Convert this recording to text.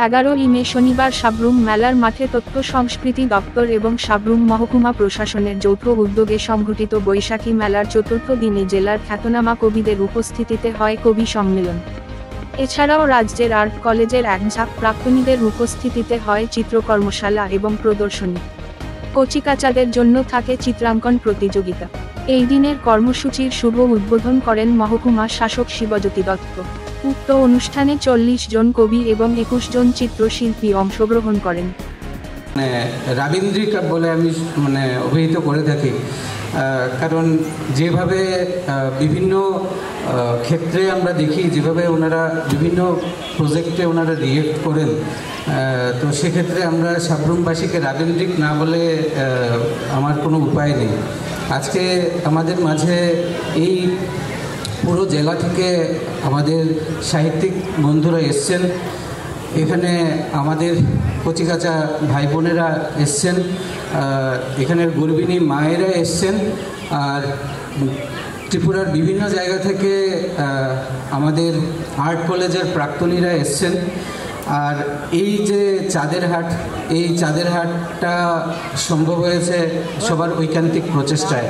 11ই মে শনিবার সাব্রুম মেলার মাঠে তথ্য সংস্কৃতি দপ্তর এবং সাব্রুম মহকুমা প্রশাসনের যৌথ উদ্যোগে সংঘটিত বৈশাখী মেলার চতুর্থ দিনে জেলার খ্যাতনামা কবিদের উপস্থিতিতে হয় কবি সম্মেলন। এছাড়াও রাজ্যের আর্ট কলেজের একঝাঁক প্রাক্তনীদের উপস্থিতিতে হয় চিত্রকর্মশালা এবং প্রদর্শনী। কচিকাচাদের জন্য থাকে চিত্রাঙ্কন প্রতিযোগিতা। এই দিনের কর্মসূচির শুভ উদ্বোধন করেন মহকুমা শাসক শিবজ্যোতি দত্ত। উক্ত অনুষ্ঠানে 40 জন কবি এবং 21 জন চিত্রশিল্পী অংশগ্রহণ করেন। রাবীন্দ্রিক বলে আমি অভিহিত করে থাকি, কারণ যেভাবে বিভিন্ন ক্ষেত্রে আমরা দেখি, যেভাবে ওনারা বিভিন্ন প্রজেক্টে ওনারা রিয়েক্ট করেন, তো সেক্ষেত্রে আমরা সাব্রুমবাসীকে রাবীন্দ্রিক না বলে আমার কোনো উপায় নেই। আজকে আমাদের মাঝে এই পুরো জেলা থেকে আমাদের সাহিত্যিক বন্ধুরা এসছেন, এখানে আমাদের কচিকাচা ভাই বোনেরা এসছেন, এখানের গর্বিণী মায়েরা এসছেন, আর ত্রিপুরার বিভিন্ন জায়গা থেকে আমাদের আর্ট কলেজের প্রাক্তনীরা এসছেন। আর এই যে চাঁদের হাট, এই চাঁদের হাটটা সম্ভব হয়েছে সবার ঐকান্তিক প্রচেষ্টায়।